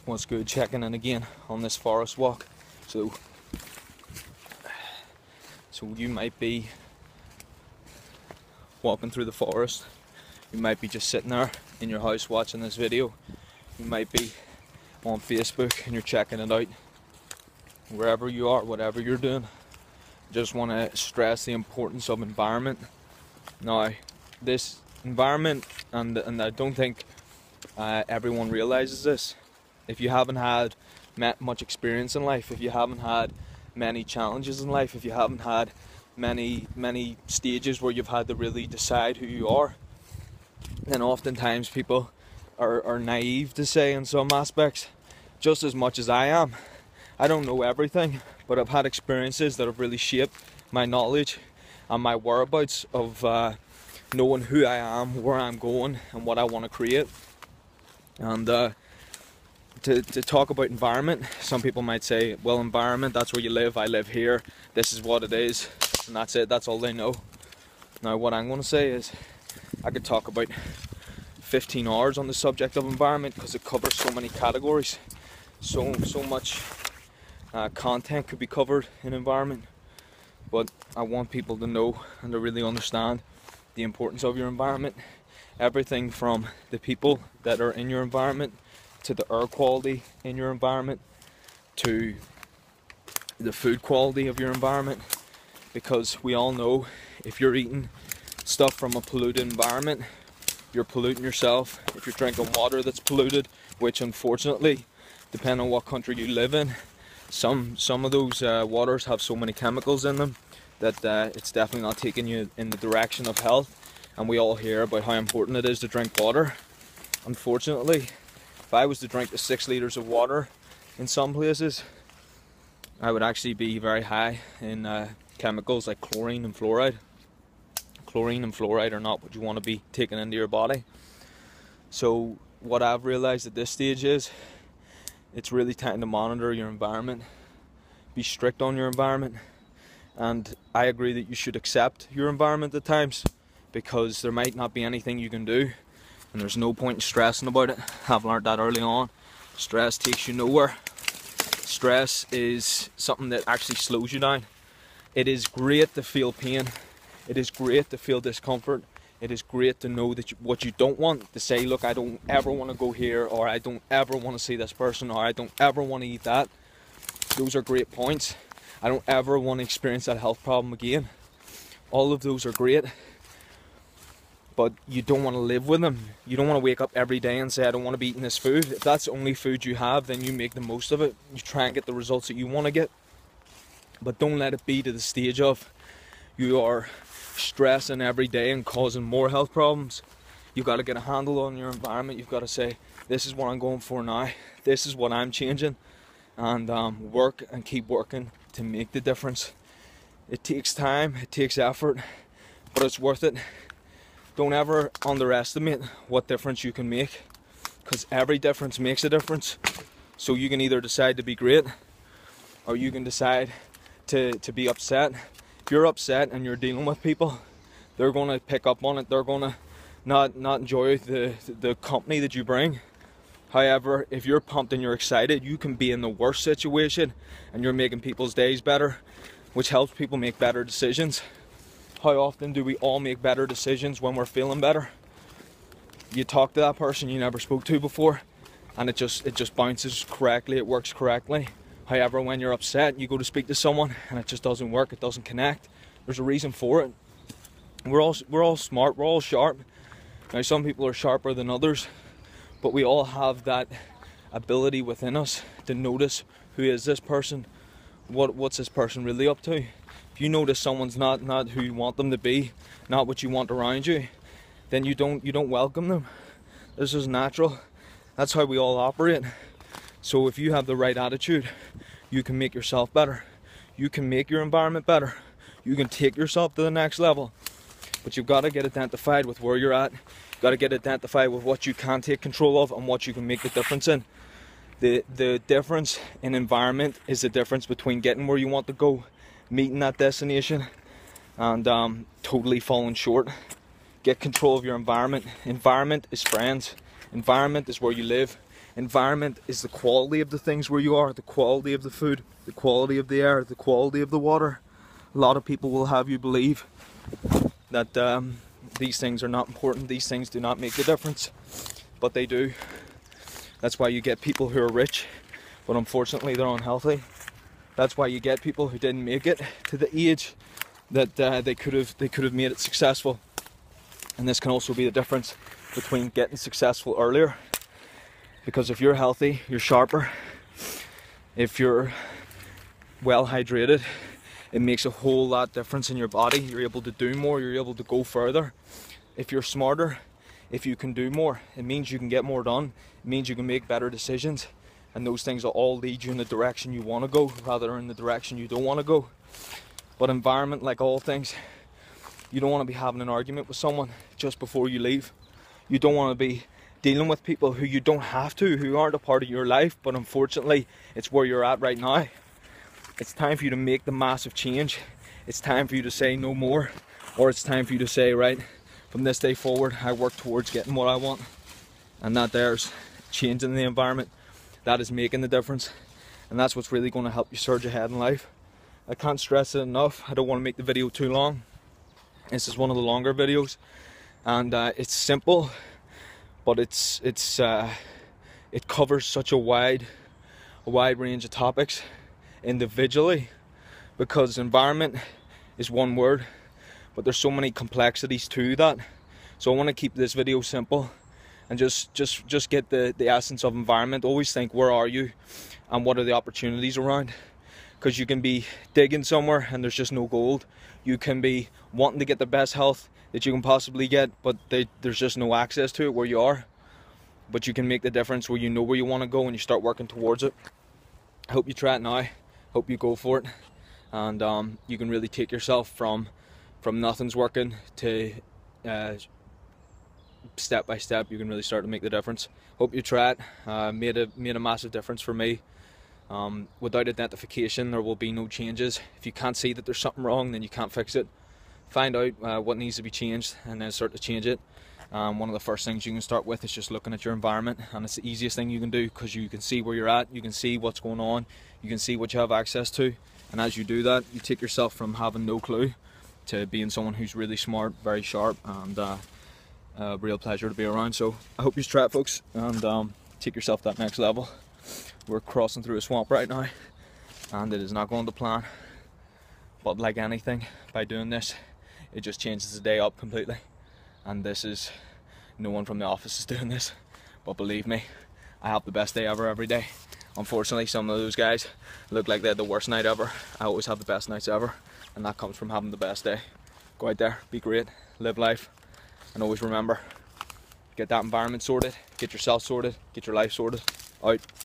What's good? Checking in again on this forest walk. So you might be walking through the forest. You might be just sitting there in your house watching this video. You might be on Facebook and you're checking it out. Wherever you are, whatever you're doing, just want to stress the importance of environment. Now, this environment, and I don't think everyone realizes this. If you haven't had much experience in life, if you haven't had many challenges in life, if you haven't had many stages where you've had to really decide who you are, then oftentimes people are naive to say in some aspects, just as much as I am. I don't know everything, but I've had experiences that have really shaped my knowledge and my whereabouts of knowing who I am, where I'm going, and what I want to create. And to talk about environment, some people might say, well, environment, that's where you live, I live here, this is what it is, and that's it, that's all they know. Now what I'm going to say is, I could talk about 15 hours on the subject of environment, because it covers so many categories, so much content could be covered in environment. But I want people to know and to really understand the importance of your environment. Everything from the people that are in your environment, to the air quality in your environment, to the food quality of your environment, because we all know if you're eating stuff from a polluted environment, you're polluting yourself. If you're drinking water that's polluted, which unfortunately, depending on what country you live in, some of those waters have so many chemicals in them that it's definitely not taking you in the direction of health. And we all hear about how important it is to drink water. Unfortunately, if I was to drink the 6 litres of water in some places, I would actually be very high in chemicals like chlorine and fluoride. Chlorine and fluoride are not what you want to be taking into your body. So what I've realised at this stage is, it's really time to monitor your environment. Be strict on your environment. And I agree that you should accept your environment at times, because there might not be anything you can do. And there's no point in stressing about it. I've learned that early on. Stress takes you nowhere. Stress is something that actually slows you down. It is great to feel pain. It is great to feel discomfort. It is great to know that what you don't want, to say, look, I don't ever want to go here, or I don't ever want to see this person, or I don't ever want to eat that. Those are great points. I don't ever want to experience that health problem again. All of those are great. But you don't want to live with them. You don't want to wake up every day and say, I don't want to be eating this food. If that's the only food you have, then you make the most of it. You try and get the results that you want to get. But don't let it be to the stage of you are stressing every day and causing more health problems. You've got to get a handle on your environment. You've got to say, this is what I'm going for now. This is what I'm changing. And work and keep working to make the difference. It takes time, it takes effort, but it's worth it. Don't ever underestimate what difference you can make, because every difference makes a difference. So you can either decide to be great, or you can decide to be upset. If you're upset and you're dealing with people, they're going to pick up on it. They're going to not enjoy the company that you bring. However, if you're pumped and you're excited, you can be in the worst situation and you're making people's days better, which helps people make better decisions. How often do we all make better decisions when we're feeling better? You talk to that person you never spoke to before, and it just bounces correctly, it works correctly. However, when you're upset, you go to speak to someone and it just doesn't work, it doesn't connect. There's a reason for it. We're all smart, we're all sharp. Now some people are sharper than others, but we all have that ability within us to notice, who is this person? What's this person really up to? If you notice someone's not who you want them to be, not what you want around you, then you don't welcome them. This is natural. That's how we all operate. So if you have the right attitude, you can make yourself better. You can make your environment better. You can take yourself to the next level. But you've got to get identified with where you're at. You've got to get identified with what you can take control of and what you can make the difference in. The difference in environment is the difference between getting where you want to go, meeting that destination, and totally falling short. Get control of your environment. Environment is friends. Environment is where you live. Environment is the quality of the things where you are, the quality of the food, the quality of the air, the quality of the water. A lot of people will have you believe that these things are not important, these things do not make the difference, but they do. That's why you get people who are rich, but unfortunately they're unhealthy. That's why you get people who didn't make it to the age that they could have made it successful. And this can also be the difference between getting successful earlier, because if you're healthy, you're sharper. If you're well hydrated, it makes a whole lot difference in your body. You're able to do more, you're able to go further. If you're smarter, if you can do more, it means you can get more done. It means you can make better decisions, and those things will all lead you in the direction you want to go rather than in the direction you don't want to go. But environment, like all things, you don't want to be having an argument with someone just before you leave. You don't want to be dealing with people who you don't have to, who aren't a part of your life, but unfortunately it's where you're at right now. It's time for you to make the massive change. It's time for you to say no more, or it's time for you to say, right, from this day forward I work towards getting what I want. And that there's changing the environment, that is making the difference, and that's what's really going to help you surge ahead in life. I can't stress it enough. I don't want to make the video too long. This is one of the longer videos, and it's simple, but it covers such a wide range of topics individually, because environment is one word, but there's so many complexities to that. So I want to keep this video simple and just get the essence of environment. Always think, where are you and what are the opportunities around? Because you can be digging somewhere and there's just no gold. You can be wanting to get the best health that you can possibly get, but there's just no access to it where you are. But you can make the difference where you know where you want to go and you start working towards it. I hope you try it now. Hope you go for it, and you can really take yourself from nothing's working to step by step. You can really start to make the difference. Hope you try it. Made a massive difference for me. Without identification, there will be no changes. If you can't see that there's something wrong, then you can't fix it. Find out what needs to be changed and then start to change it. One of the first things you can start with is just looking at your environment, and it's the easiest thing you can do, because you can see where you're at, you can see what's going on, you can see what you have access to, and as you do that, you take yourself from having no clue to being someone who's really smart, very sharp, and a real pleasure to be around. So I hope you try it, folks, and take yourself to that next level. We're crossing through a swamp right now, and it is not going to plan, but like anything, by doing this, it just changes the day up completely. And this is, no one from the office is doing this, but believe me, I have the best day ever every day. Unfortunately, some of those guys look like they had the worst night ever. I always have the best nights ever, and that comes from having the best day. Go out there, be great, live life, and always remember, get that environment sorted, get yourself sorted, get your life sorted. Out.